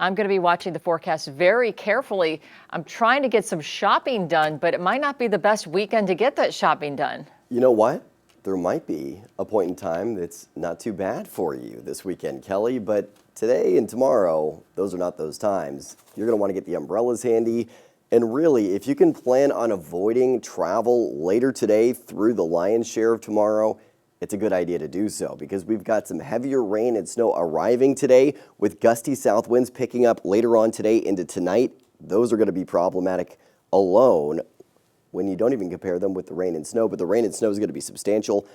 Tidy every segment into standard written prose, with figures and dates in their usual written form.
I'm going to be watching the forecast very carefully. I'm trying to get some shopping done, but it might not be the best weekend to get that shopping done. You know what? There might be a point in time that's not too bad for you this weekend, Kelly, but today and tomorrow, those are not those times. You're going to want to get the umbrellas handy. And really, if you can plan on avoiding travel later today through the lion's share of tomorrow, it's a good idea to do so because we've got some heavier rain and snow arriving today with gusty south winds picking up later on today into tonight. Those are going to be problematic alone when you don't even compare them with the rain and snow, but the rain and snow is going to be substantial.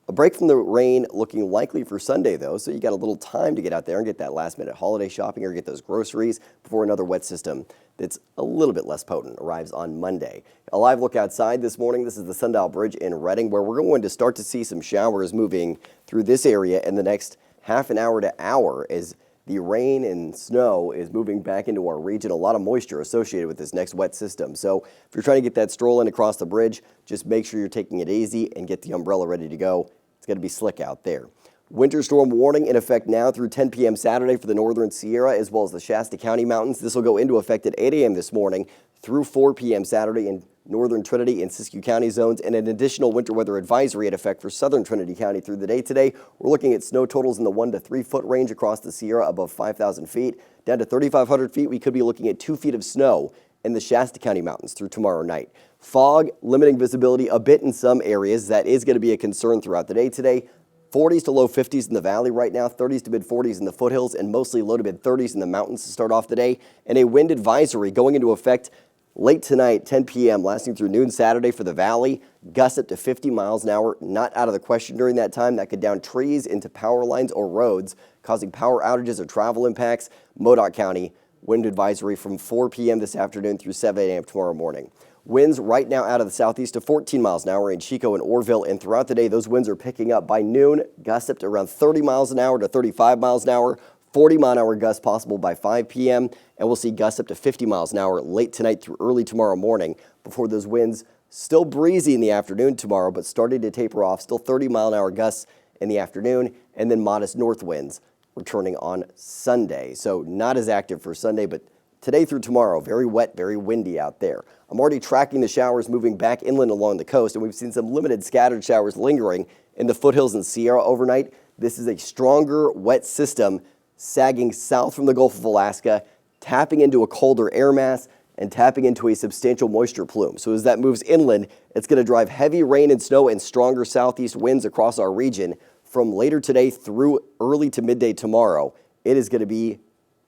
A break from the rain looking likely for Sunday, though, so you got a little time to get out there and get that last-minute holiday shopping or get those groceries before another wet system that's a little bit less potent arrives on Monday. A live look outside this morning. This is the Sundial Bridge in Reading, where we're going to start to see some showers moving through this area in the next half an hour to hour as the rain and snow is moving back into our region. A lot of moisture associated with this next wet system. So if you're trying to get that stroll in across the bridge, just make sure you're taking it easy and get the umbrella ready to go. It's going to be slick out there. Winter storm warning in effect now through 10 p.m. Saturday for the northern Sierra as well as the Shasta County Mountains. This will go into effect at 8 a.m. this morning through 4 p.m. Saturday in northern Trinity and Siskiyou County zones, and an additional winter weather advisory in effect for southern Trinity County through the day today. We're looking at snow totals in the 1 to 3 foot range across the Sierra above 5,000 feet. Down to 3,500 feet, we could be looking at 2 feet of snow in the Shasta County Mountains through tomorrow night. Fog limiting visibility a bit in some areas. That is going to be a concern throughout the day today. 40s to low 50s in the valley right now, 30s to mid 40s in the foothills, and mostly low to mid 30s in the mountains to start off the day. And a wind advisory going into effect late tonight, 10 p.m., lasting through noon Saturday for the valley. Gusts up to 50 miles an hour, not out of the question during that time. That could down trees into power lines or roads, causing power outages or travel impacts. Modoc County, wind advisory from 4 p.m. this afternoon through 7 a.m. tomorrow morning. Winds right now out of the southeast to 14 miles an hour in Chico and Orville, and throughout the day, those winds are picking up. By noon, gusts up to around 30 miles an hour to 35 miles an hour. 40-mile-an-hour gusts possible by 5 p.m., and we'll see gusts up to 50 miles an hour late tonight through early tomorrow morning before those winds still breezy in the afternoon tomorrow, but starting to taper off. Still 30-mile-an-hour gusts in the afternoon, and then modest north winds returning on Sunday. So not as active for Sunday, but today through tomorrow, very wet, very windy out there. I'm already tracking the showers moving back inland along the coast, and we've seen some limited scattered showers lingering in the foothills and Sierra overnight. This is a stronger wet system sagging south from the Gulf of Alaska, tapping into a colder air mass and tapping into a substantial moisture plume. So as that moves inland, it's going to drive heavy rain and snow and stronger southeast winds across our region from later today through early to midday tomorrow. It is going to be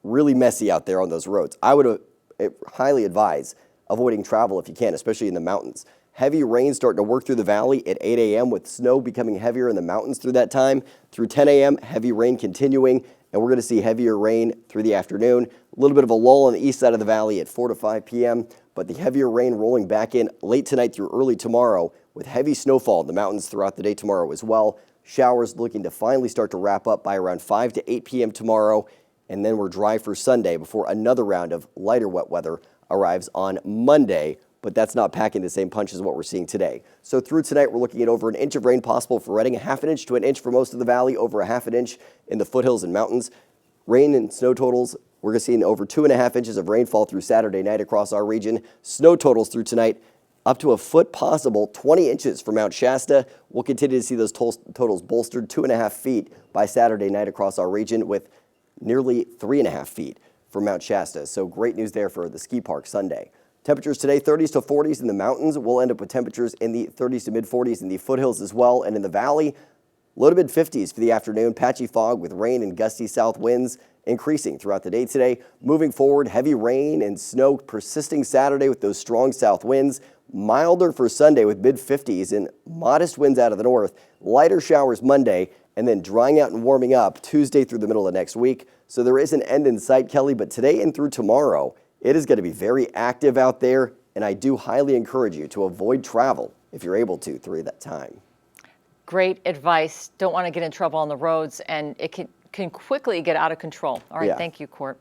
really messy out there on those roads. I would highly advise avoiding travel if you can, especially in the mountains. Heavy rain starting to work through the valley at 8 a.m. with snow becoming heavier in the mountains through that time. Through 10 a.m., heavy rain continuing, and we're going to see heavier rain through the afternoon. A little bit of a lull on the east side of the valley at 4 to 5 p.m., but the heavier rain rolling back in late tonight through early tomorrow with heavy snowfall in the mountains throughout the day tomorrow as well. Showers looking to finally start to wrap up by around 5 to 8 p.m. tomorrow, and then we're dry for Sunday before another round of lighter wet weather arrives on Monday, but that's not packing the same punch as what we're seeing today. So through tonight, we're looking at over an inch of rain possible for Reading, a half an inch to an inch for most of the valley, over a half an inch in the foothills and mountains. Rain and snow totals, we're going to see over 2.5 inches of rainfall through Saturday night across our region. Snow totals through tonight, up to a foot possible, 20 inches for Mount Shasta. We'll continue to see those totals bolstered 2.5 feet by Saturday night across our region with nearly 3.5 feet for Mount Shasta. So great news there for the ski park Sunday. Temperatures today, 30s to 40s in the mountains. We'll end up with temperatures in the 30s to mid 40s in the foothills as well. And in the valley, low to mid 50s for the afternoon. Patchy fog with rain and gusty south winds increasing throughout the day today. Moving forward, heavy rain and snow persisting Saturday with those strong south winds. Milder for Sunday with mid 50s and modest winds out of the north. Lighter showers Monday, and then drying out and warming up Tuesday through the middle of next week. So there is an end in sight, Kelly, but today and through tomorrow, it is going to be very active out there, and I do highly encourage you to avoid travel if you're able to through that time. Great advice. Don't want to get in trouble on the roads, and it can quickly get out of control. All right, Yeah. Thank you, Court.